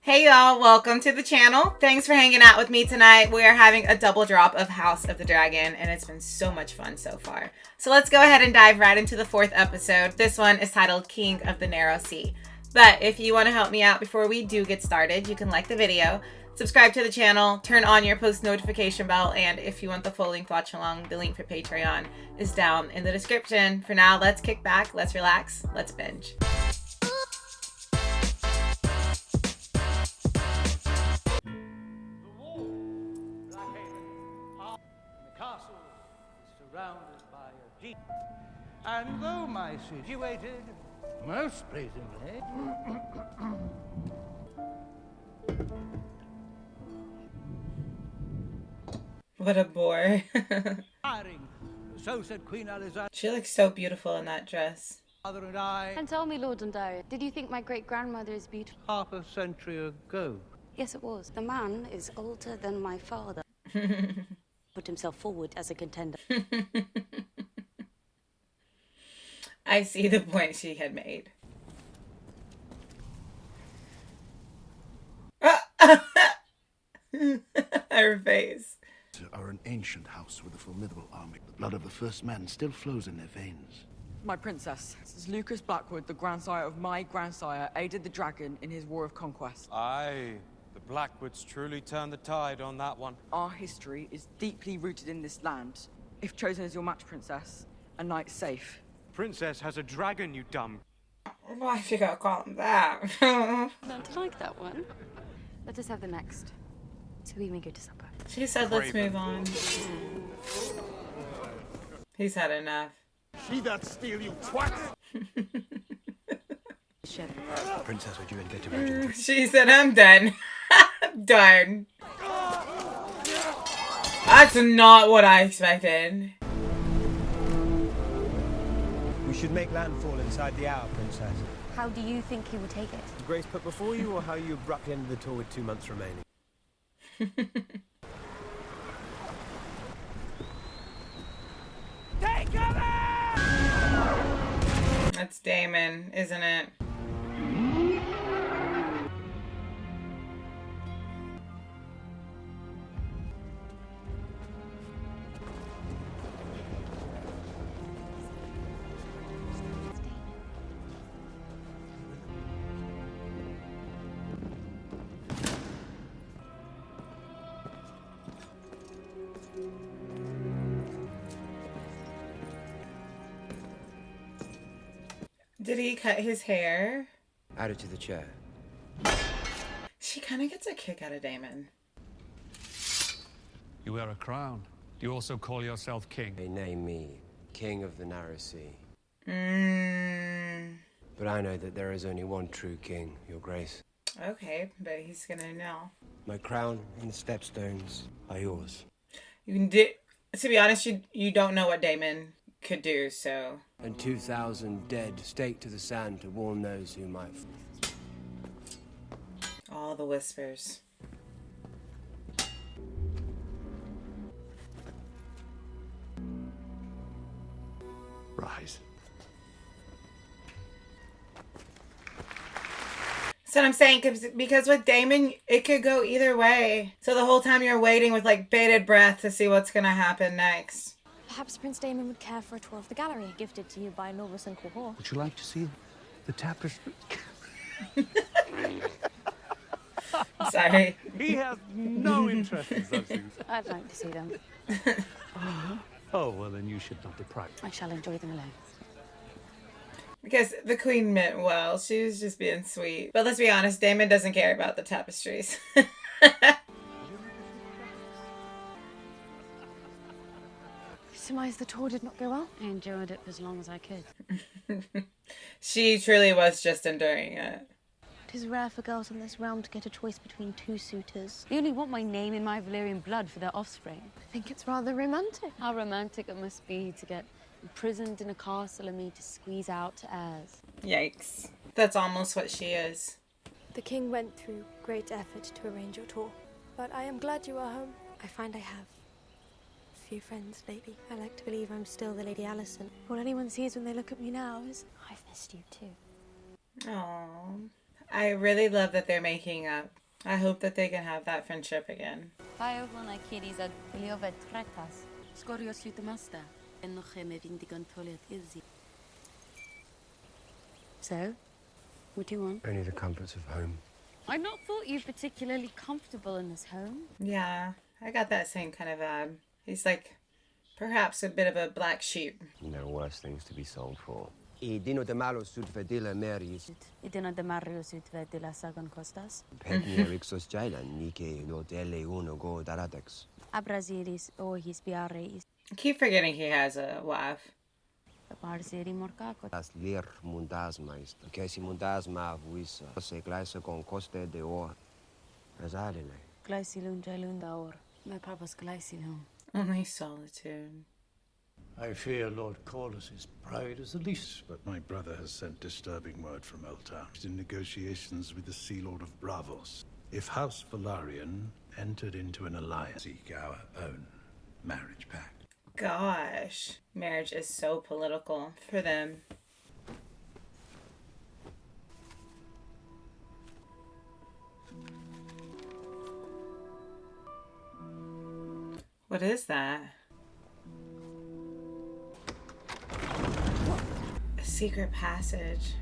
Hey y'all, welcome to the channel. Thanks for hanging out with me tonight. We are having a double drop of House of the Dragon and it's been so much fun so far. So let's go ahead and dive right into the 4th episode. This one is titled King of the Narrow Sea. But if you want to help me out before we do get started, you can like the video, subscribe to the channel, turn on your post notification bell, and if you want the full length watch along, the link for Patreon is down in the description. For now, let's kick back, let's relax, let's binge. Surrounded by a deep, and though my situated most pleasingly, What a bore. so said Queen Alexandra. She looks so beautiful in that dress. Father and I, And tell me, Lord Ontario, did you think my great-grandmother is beautiful? half a century ago. Yes, it was. The man is older than my father. Put himself forward as a contender. I see the point she had made. Her face. Are an ancient house with a formidable army. The blood of the first men still flows in their veins. My princess, this is Lucas Blackwood, the grandsire of my grandsire, aided the dragon in his war of conquest. Aye, the Blackwoods truly turned the tide on that one. Our history is deeply rooted in this land. If chosen as your match, princess, a knight safe. Princess has a dragon, you dumb. Why you gotta call him that? Don't like that one. Let us have the next, so we may go to supper. She said let's move on. He's had enough. See that steel, you twat! Shit. Princess, would you get to virgin? She said I'm done. Done. That's not what I expected. We should make landfall inside the hour, Princess. How do you think he would take it? Is Grace put before you, or how you abruptly ended the tour with 2 months remaining? Take cover! That's Damon, isn't it? Did he cut his hair? Add it to the chair. She kind of gets a kick out of Damon. You wear a crown. Do you also call yourself king? They name me King of the Narrow Sea. Mmm. But I know that there is only one true king, Your Grace. Okay, but he's gonna know. My crown and the stepstones are yours. You can do. To be honest, you don't know what Damon could do, so. And 2,000 dead staked to the sand to warn those who might. All the whispers. Rise. So I'm saying, because with Damon, it could go either way. So the whole time you're waiting with like bated breath to see what's gonna happen next. Perhaps Prince Damon would care for a tour of the gallery, gifted to you by Norvis and Quahor. Would you like to see the tapestry? Sorry. He has no interest in such things. I'd like to see them. Oh, well, then you should not deprive. I shall enjoy them alone. Because the queen meant well. She was just being sweet. But let's be honest, Damon doesn't care about the tapestries. Surmise the tour did not go well? I enjoyed it for as long as I could. She truly was just enduring it. It is rare for girls in this realm to get a choice between 2 suitors. They only want my name in my Valyrian blood for their offspring. I think it's rather romantic. How romantic it must be to get imprisoned in a castle and me to squeeze out heirs. Yikes. That's almost what she is. The king went through great effort to arrange your tour, but I am glad you are home. I find I have few friends lately. I like to believe I'm still the Lady Allison. All anyone sees when they look at me now is, I've missed you too. Aww. I really love that they're making up. I hope that they can have that friendship again. So, what do you want? Only the comforts of home. I've not thought you particularly comfortable in this home. Yeah, I got that same kind of vibe. He's like, perhaps a bit of a black sheep. There are worse things to be sold for. I dino de malo sud vedila meris. I dino de Mario sud vedila sagon costas. Petnia rixos jailan, nike no dele uno go daradex. Abrasiris o his biareis. I keep forgetting he has a wife. Parseri morcaco. As lir mundas meister. Kesi mundas ma vuisa. Se glaise con coste de or. Razalile. Glaisilun jalunda or. Me papas glaisilun. Only solitude. I fear Lord Corliss's pride is the least, but my brother has sent disturbing word from Elta. He's in negotiations with the Sea Lord of Bravos. If House Valarian entered into an alliance, seek our own marriage pact. Gosh, marriage is so political for them. What is that? A secret passage.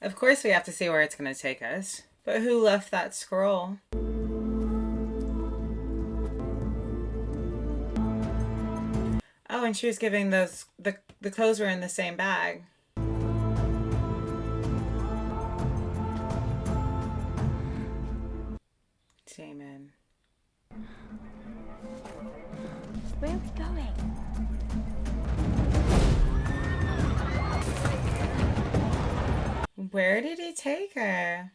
Of course we have to see where it's going to take us. But who left that scroll? Oh, and she was giving those, the clothes were in the same bag. Damon. Where are we going? Where did he take her?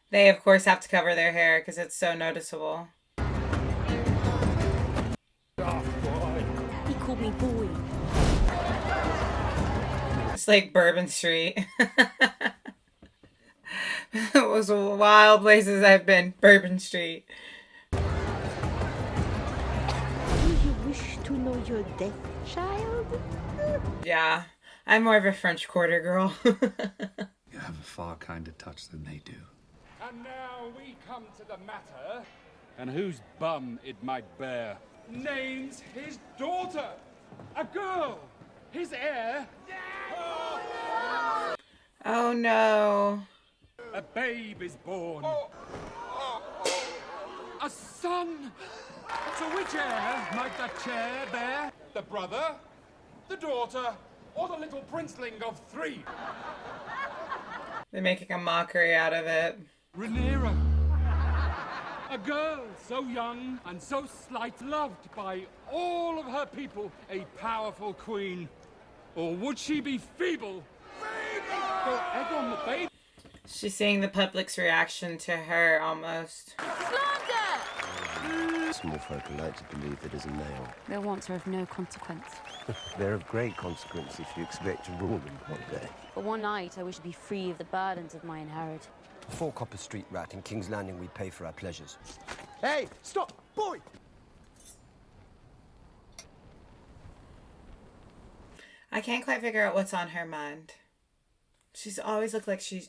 They, of course, have to cover their hair because it's so noticeable. He called me boy. It's like Bourbon Street. It was wild places I've been. Bourbon Street. Do you wish to know your death, child? Yeah, I'm more of a French Quarter girl. You have a far kinder touch than they do. And now we come to the matter, and whose bum it might bear. Names his daughter, a girl, his heir. Oh no. A babe is born. A son. So which heir might that chair bear? The brother, the daughter, or the little princeling of 3? They're making a mockery out of it. Rhaenyra. A girl so young and so slight, loved by all of her people, a powerful queen. Or would she be feeble? Go egg on the baby. She's seeing the public's reaction to her almost. Small folk are like to believe that as a male. Their wants are of no consequence. They're of great consequence if you expect to rule them one day. But one night I wish to be free of the burdens of my inherit. 4 copper street rat in King's Landing we pay for our pleasures. Hey, stop, boy! I can't quite figure out what's on her mind. She's always looked like she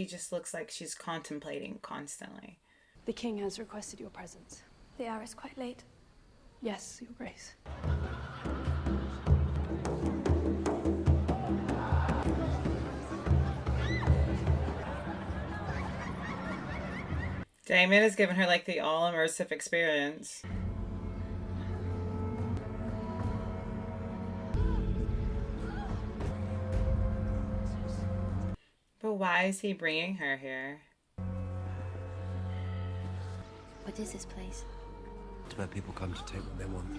just looks like she's contemplating constantly. The king has requested your presence. The hour is quite late. Yes, your grace. Damon has given her like the all-immersive experience. But why is he bringing her here? What is this place? It's where people come to take what they want.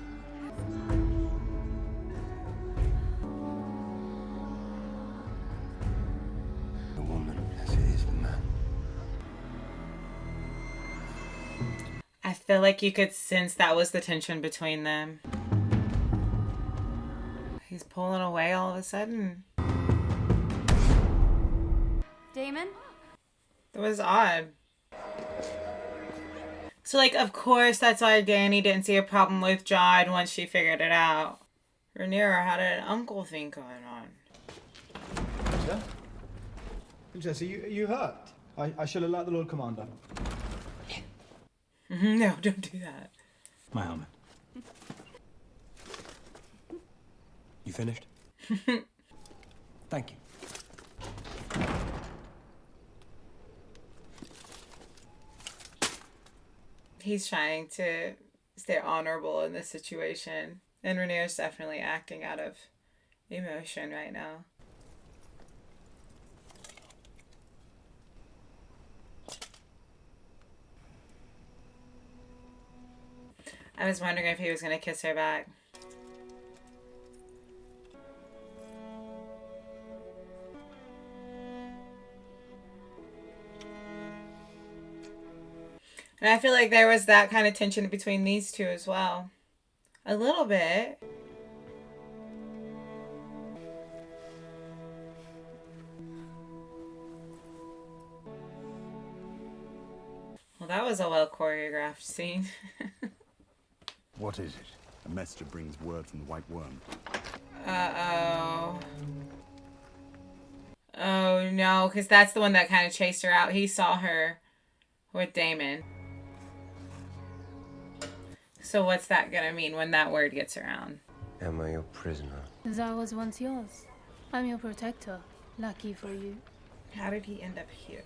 The woman, as it is the man. I feel like you could sense that was the tension between them. He's pulling away all of a sudden. Damon? That was odd. So, like, of course, that's why Dany didn't see a problem with Jod once she figured it out. Rhaenyra had an uncle thing going on. Princess, are you hurt? I shall alert the Lord Commander. No, don't do that. My helmet. You finished? Thank you. He's trying to stay honorable in this situation. And Rhaenyra's definitely acting out of emotion right now. I was wondering if he was going to kiss her back. And I feel like there was that kind of tension between these two as well. A little bit. Well, that was a well choreographed scene. What is it? A messenger brings word from the White Worm. Uh-oh. Oh, no, because that's the one that kind of chased her out. He saw her with Damon. So what's that gonna mean when that word gets around? Am I your prisoner? As I was once yours. I'm your protector. Lucky for you. How did he end up here?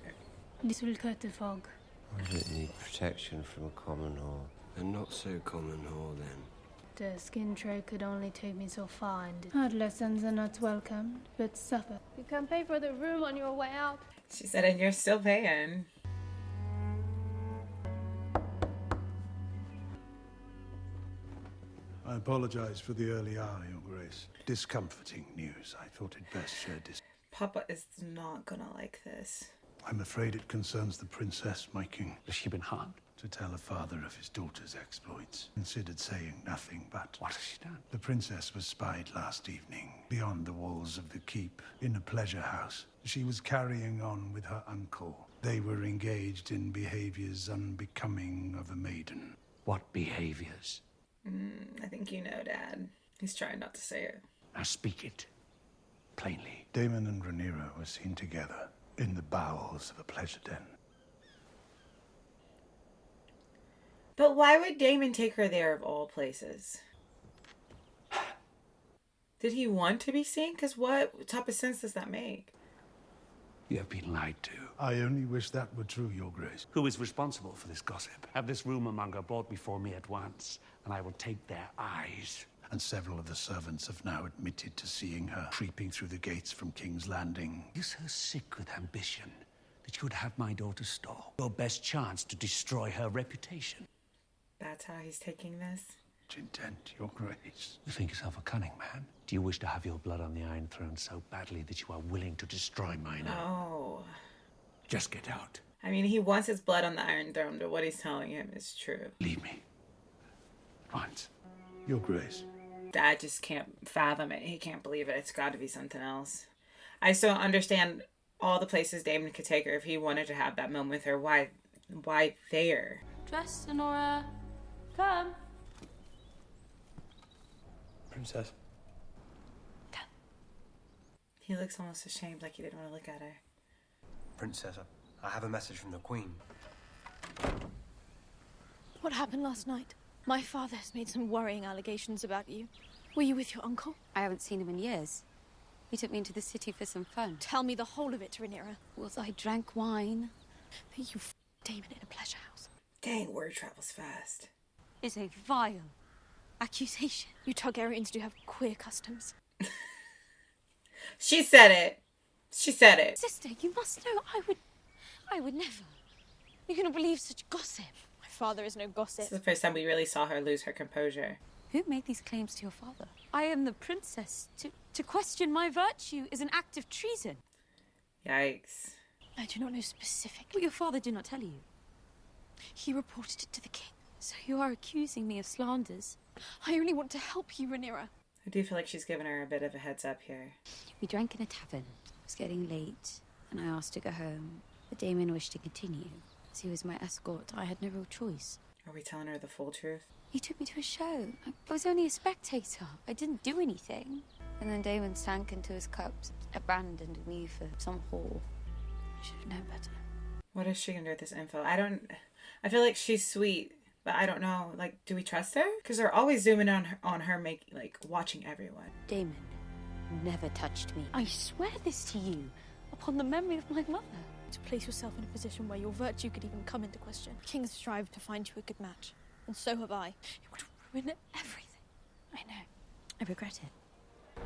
This will cut the fog. I don't need protection from a common whore. A not so common whore, then. The skin trade could only take me so far, and adolescents are not welcomed, but suffer. You can pay for the room on your way out. She said, and you're still paying. I apologize for the early hour, Your Grace. Discomforting news. I thought it best shared this. Papa is not gonna like this. I'm afraid it concerns the princess, my king. Has she been harmed? To tell a father of his daughter's exploits. Considered saying nothing, but... What has she done? The princess was spied last evening, beyond the walls of the keep, in a pleasure house. She was carrying on with her uncle. They were engaged in behaviors unbecoming of a maiden. What behaviors? I think you know, Dad. He's trying not to say it. Now speak it. Plainly. Damon and Rhaenyra were seen together in the bowels of a pleasure den. But why would Damon take her there of all places? Did he want to be seen? Because what type of sense does that make? You have been lied to. I only wish that were true, Your Grace. Who is responsible for this gossip? Have this rumor-monger brought before me at once, and I will take their eyes. And several of the servants have now admitted to seeing her creeping through the gates from King's Landing. You're so sick with ambition that you would have my daughter stall. Your best chance to destroy her reputation. That's how he's taking this? Which intent, Your Grace? You think yourself a cunning man? Do you wish to have your blood on the Iron Throne so badly that you are willing to destroy mine? Oh. Just get out. I mean, he wants his blood on the Iron Throne, but what he's telling him is true. Leave me. Once. Your Grace. Dad just can't fathom it. He can't believe it. It's got to be something else. I still understand all the places Damon could take her if he wanted to have that moment with her. Why there? Dress, Sonora. Come. Princess. Come. He looks almost ashamed, like he didn't want to look at her. Princess, I have a message from the Queen. What happened last night? My father has made some worrying allegations about you. Were you with your uncle? I haven't seen him in years. He took me into the city for some fun. Tell me the whole of it, Rhaenyra. Was I drank wine? That you Damon in a pleasure house. Dang, word travels fast. Is a vile accusation. You Targaryens do have queer customs. She said it. She said it. Sister, you must know I would never. You cannot believe such gossip. My father is no gossip. This is the first time we really saw her lose her composure. Who made these claims to your father? I am the princess. To question my virtue is an act of treason. Yikes. I do not know specifically. What your father did not tell you. He reported it to the king. So you are accusing me of slanders? I only want to help you, Rhaenyra. I do feel like she's given her a bit of a heads up here. We drank in a tavern. It was getting late, and I asked to go home. But Damon wished to continue. As he was my escort, I had no real choice. Are we telling her the full truth? He took me to a show. I was only a spectator. I didn't do anything. And then Damon sank into his cups, abandoned me for some whore. know better. What is she gonna do with this info? I feel like she's sweet, but I don't know. Like, do we trust her? Because they're always zooming on her making, like, watching everyone. Damon never touched me. I swear this to you, upon the memory of my mother. To place yourself in a position where your virtue could even come into question. Kings strive to find you a good match, and so have I. It would ruin everything. I know. I regret it.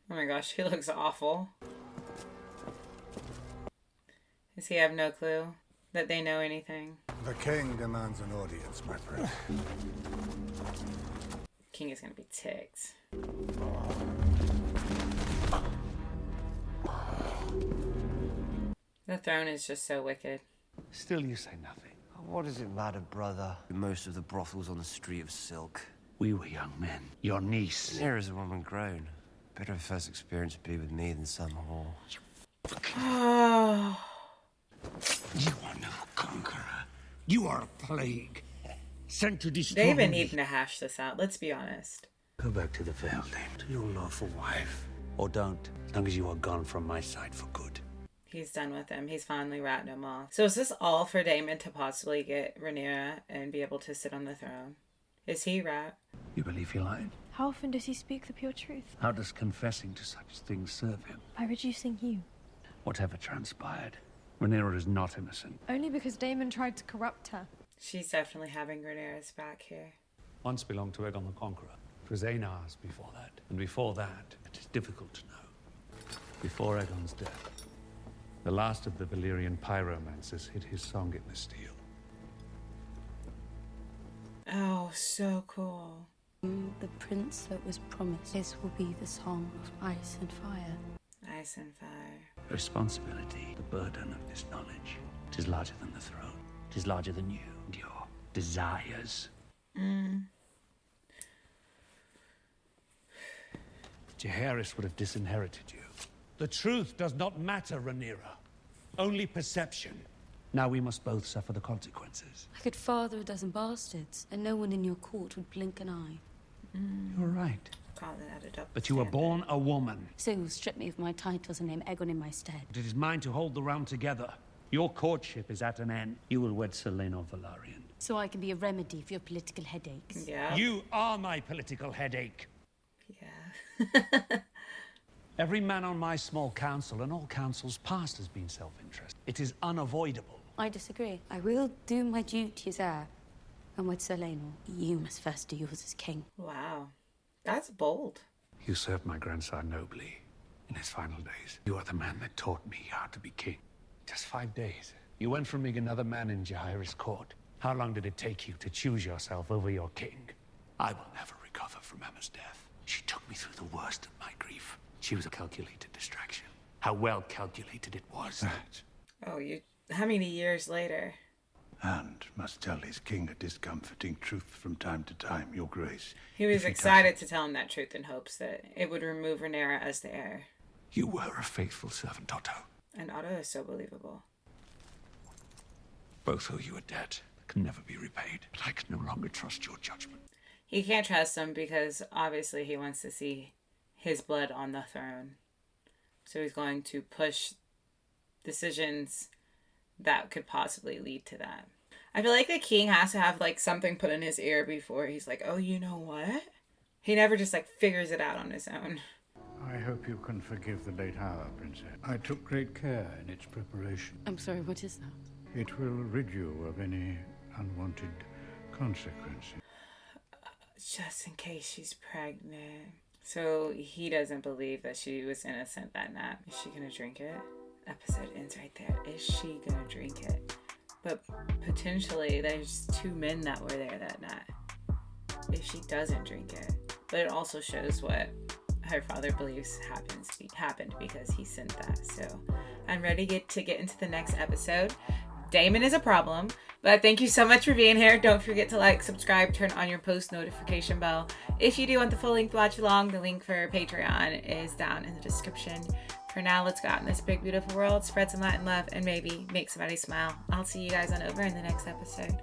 Oh my gosh, he looks awful. Does he have no clue that they know anything? The king demands an audience, my friend. King is gonna be ticked. The throne is just so wicked. Still you say nothing. What does it matter, brother? Most of the brothels on the street of silk. We were young men. Your niece. Here is a woman grown. Better her first experience be with me than some whore. You are no conqueror. You are a plague. Sent to destroy They've been me. needing to hash this out, let's be honest. Go back to the Vale, Damon, to your lawful wife. Or don't, as long as you are gone from my side for good. He's done with him. He's finally ratting him off. So is this all for Damon to possibly get Rhaenyra and be able to sit on the throne? Is he rat? You believe he lied? How often does he speak the pure truth? How does confessing to such things serve him? By reducing you. Whatever transpired, Rhaenyra is not innocent. Only because Damon tried to corrupt her. She's definitely having Rhaenyra's back here. Once belonged to Aegon the Conqueror. It was Aenar's before that. And before that, it is difficult to know. Before Aegon's death, the last of the Valyrian pyromancers hid his song in the steel. Oh, so cool. The prince that was promised. This will be the song of ice and fire. Ice and fire. Responsibility, the burden of this knowledge. It is larger than the throne. It is larger than you and your desires. Jaehaerys would have disinherited you. The truth does not matter, Rhaenyra. Only perception. Now we must both suffer the consequences. I could father a dozen bastards, and no one in your court would blink an eye. You're right. Call it at a double But you were born a woman. So you'll strip me of my titles and name Aegon in my stead. But it is mine to hold the realm together. Your courtship is at an end. You will wed Selene of Velaryon. So I can be a remedy for your political headaches. Yeah. You are my political headache. Yeah. Every man on my small council and all councils past has been self-interest. It is unavoidable. I disagree. I will do my duty as heir. And with Selene, you must first do yours as king. Wow. That's bold. You served my grandson nobly in his final days. You are the man that taught me how to be king. Just 5 days. You went from being another man in Jaehaerys' court. How long did it take you to choose yourself over your king? I will never recover from Emma's death. She took me through the worst of my grief. She was a calculated distraction. How well calculated it was. Oh, how many years later? And must tell his king a discomforting truth from time to time, your grace. He was excited to tell him that truth in hopes that it would remove Rhaenyra as the heir. You were a faithful servant, Otto. And Otto is so believable. Both owe you a debt that can never be repaid. But I can no longer trust your judgment. He can't trust him because obviously he wants to see his blood on the throne. So he's going to push decisions that could possibly lead to that. I feel like the king has to have like something put in his ear before he's like, oh, you know what? He never just like figures it out on his own. I hope you can forgive the late hour, Princess. I took great care in its preparation. I'm sorry, what is that? It will rid you of any unwanted consequences. Just in case she's pregnant. So he doesn't believe that she was innocent that night. Is she gonna drink it? Episode ends right there. Is she gonna drink it? But potentially there's 2 men that were there that night. If she doesn't drink it. But it also shows what her father believes happened because he sent that. So I'm ready to get into the next episode. Damon is a problem, but thank you so much for being here. Don't forget to like, subscribe, turn on your post notification bell. If you do want the full length watch along, the link for Patreon is down in the description. For now, let's go out in this big, beautiful world, spread some light and love, and maybe make somebody smile. I'll see you guys on over in the next episode.